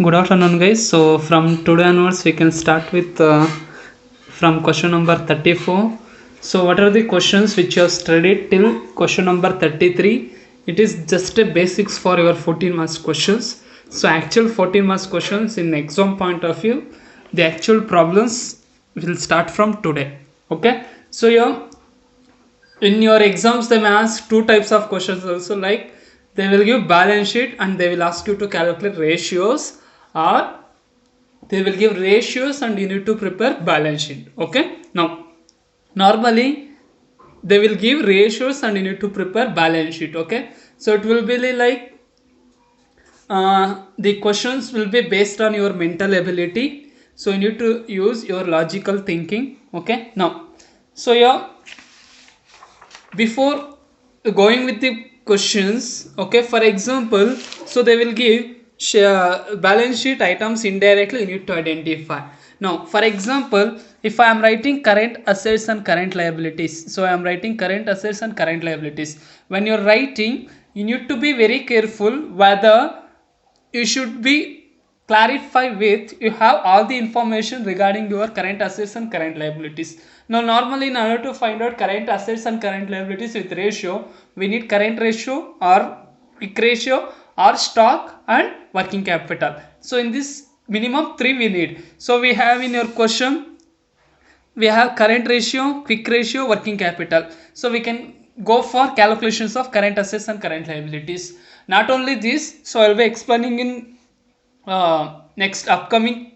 Good afternoon, guys. So from today onwards, we can start with from question number 34. So what are the questions which you have studied till question number 33? It is just a basics for your 14 marks questions. So actual 14 marks questions in exam point of view, the actual problems will start from today. Okay. So in your exams they may ask two types of questions also, like they will give balance sheet and they will ask you to calculate ratios, or they will give ratios and you need to prepare balance sheet. Okay, now normally they will give ratios and you need to prepare balance sheet. Okay, so it will be like the questions will be based on your mental ability, so you need to use your logical thinking. Okay, now so before going with the questions, okay, for example, so they will give balance sheet items indirectly, you need to identify. Now for example, if I am writing current assets and current liabilities, so I am writing current assets and current liabilities. When you're writing, you need to be very careful whether you should be clarify with you have all the information regarding your current assets and current liabilities. Now normally in order to find out current assets and current liabilities with ratio, we need current ratio or quick ratio or stock and working capital. So in this minimum three we need. So we have in your question, we have current ratio, quick ratio, working capital. So we can go for calculations of current assets and current liabilities. Not only this, so I'll be explaining in next upcoming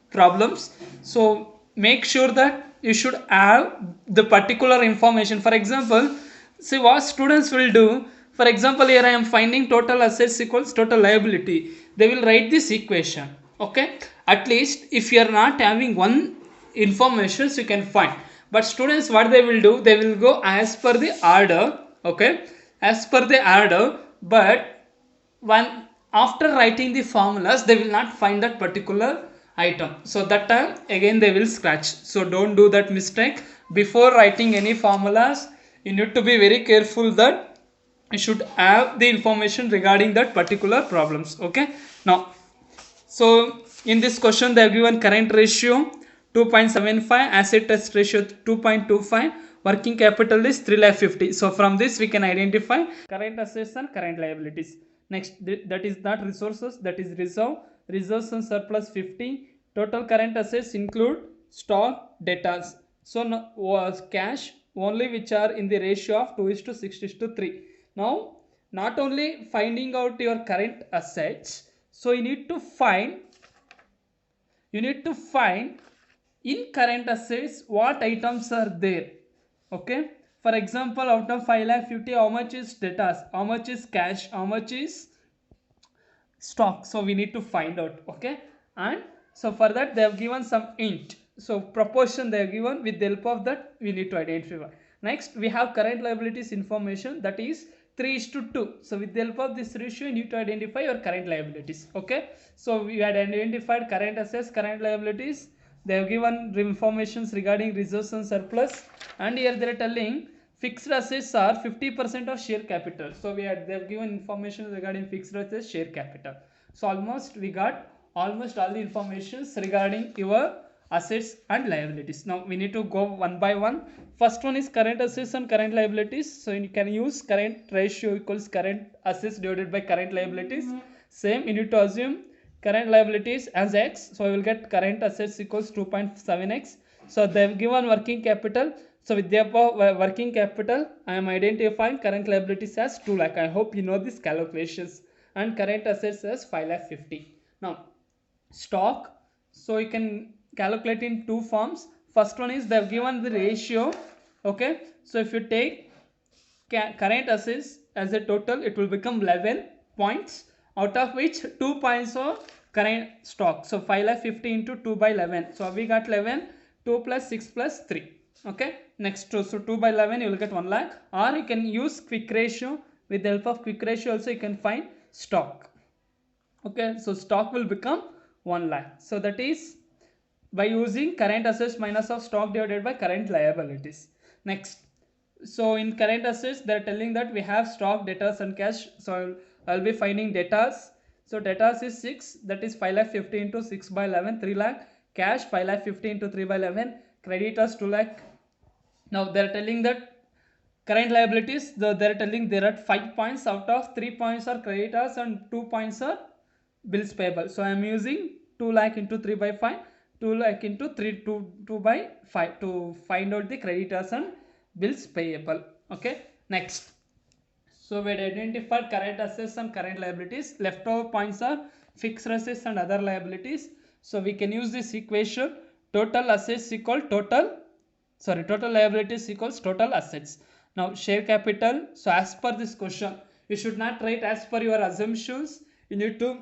problems. So make sure that you should have the particular information. For example, see what students will do. For example, here I am finding total assets equals total liability. They will write this equation. Okay, at least if you are not having one informations you can find, but students what they will do, they will go as per the order. Okay, as per the order, but when after writing the formulas they will not find that particular item, so that time again they will scratch. So don't do that mistake. Before writing any formulas, you need to be very careful that you should have the information regarding that particular problems. Okay, now so in this question they have given current ratio 2.75, asset test ratio 2.25, working capital is 3,50,000. So from this we can identify current assets and current liabilities. Next, that is not resources, that is reserves and surplus 50. Total current assets include stock, debtors. So no, was cash only which are in the ratio of 2:6:3. Now not only finding out your current assets, so you need to find in current assets what items are there. Okay, for example, out of 5,50,000, how much is debtors, how much is cash, how much is stock. So we need to find out. Okay, and so for that they have given some int, so proportion they have given. With the help of that we need to identify. Next we have current liabilities information, that is 3:2. So with the help of this ratio you need to identify your current liabilities. Okay, so we had identified current assets, current liabilities. They have given informations regarding reserves and surplus, and here they are telling fixed assets are 50% of share capital. So they have given information regarding fixed assets, share capital. So almost we got almost all the informations regarding your assets and liabilities. Now we need to go one by one. First one is current assets and current liabilities. So you can use current ratio equals current assets divided by current liabilities. Same, you need to assume current liabilities as x, so I will get current assets equals 2.7x. So they have given working capital, so with the above working capital I am identifying current liabilities as 2 lakh. I hope you know these calculations. And current assets as 5,50,000. Now stock, so you can calculate in two forms. First one is they have given the ratio. Okay, so if you take current assets as a total, it will become 11 points, out of which 2 points are current stock. So 5,50,000 into 2 by 11, so we got 11. 2 plus 6 plus 3. Okay, next, so 2 by 11 you will get 1 lakh. Or you can use quick ratio. With the help of quick ratio also you can find stock. Okay, so stock will become 1 lakh. So that is by using current assets minus of stock divided by current liabilities. Next, so in current assets they are telling that we have stock, debtors and cash. So I'll be finding debtors. So debtors is 6, that is 5 lakh 50 into 6 by 11, 3 lakh. Cash 5 lakh 50 into 3 by 11. Creditors 2 lakh. Now they are telling that current liabilities, they are telling there are 5 points, out of 3 points are creditors and 2 points are bills payable. So I am using 2 lakh into 3 by 5, 2 lakh into 2 by 5 to find out the creditors and bills payable. Okay, next. So we had identified current assets and current liabilities. Leftover points are fixed assets and other liabilities. So we can use this equation: total assets equal total liabilities equals total assets. Now share capital. So as per this question, you should not write as per your assumptions. You need to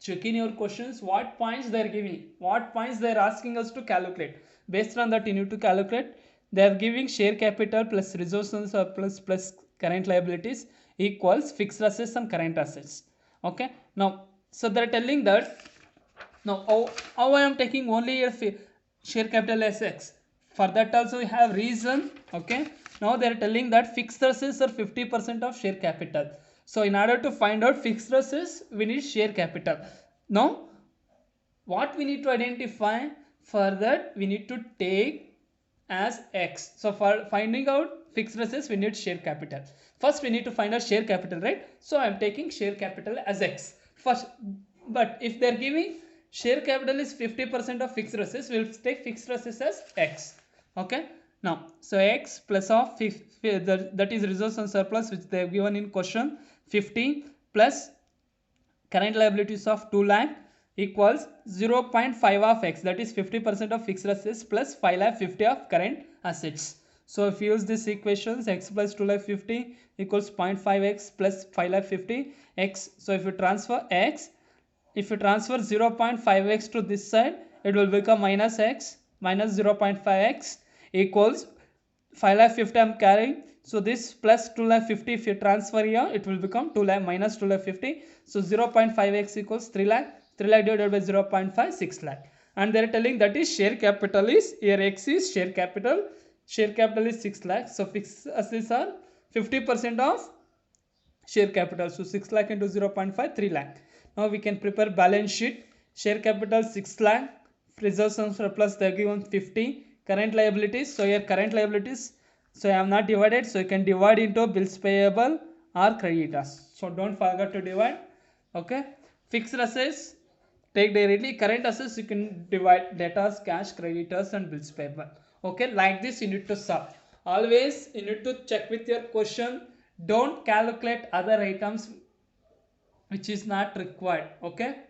check in your questions what points they are giving, what points they are asking us to calculate. Based on that, you need to calculate. They are giving share capital plus reserves and surplus plus current liabilities equals fixed assets and current assets. Okay. Now, so they are telling that now how I am taking only a share capital as X. For that also we have reason. Okay. Now they are telling that fixed assets are 50% of share capital. So in order to find out fixed assets, we need share capital. Now what we need to identify, for that we need to take as X. So for finding out fixed assets, we need share capital. First we need to find out share capital, right? So I am taking share capital as X first. But if they are giving share capital is 50% of fixed assets, we will take fixed assets as X. Okay. Now, so X plus of that is reserves and surplus which they have given in question, 50 plus current liabilities of 2 lakh equals 0.5 of X, that is 50% of fixed assets plus 5 lakh 50 of current assets. So if you use this equations, X plus 2 lakh 50 equals 0.5 X plus 5 lakh 50 X. So if you transfer X, if you transfer 0.5x to this side, it will become minus x minus 0.5x equals 5 lakh 50 I am carrying. So this plus 2 lakh 50, if you transfer here, it will become 2 lakh minus 2 lakh 50. So 0.5x equals 3 lakh. 3 lakh divided by 0.5, 6 lakh. And they are telling that is share capital is, here X is share capital. Share capital is 6 lakh. So fixed assets are 50% of share capital. So 6 lakh into 0.5, 3 lakh. Now we can prepare balance sheet. Share capital 6 lakh, reserves and surplus they are given 50. Current liabilities, so here current liabilities, so I am not divided, so you can divide into bills payable or creditors. So don't forget to divide. Okay. Fixed assets take directly. Current assets you can divide debtors, cash, creditors and bills payable. Okay, like this you need to solve. Always you need to check with your question. Don't calculate other items which is not required. Okay,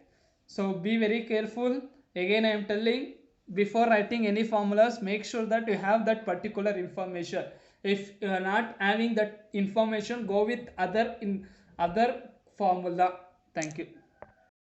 so be very careful. Again I am telling, before writing any formulas, make sure that you have that particular information. If you are not having that information, go with other formula. Thank you.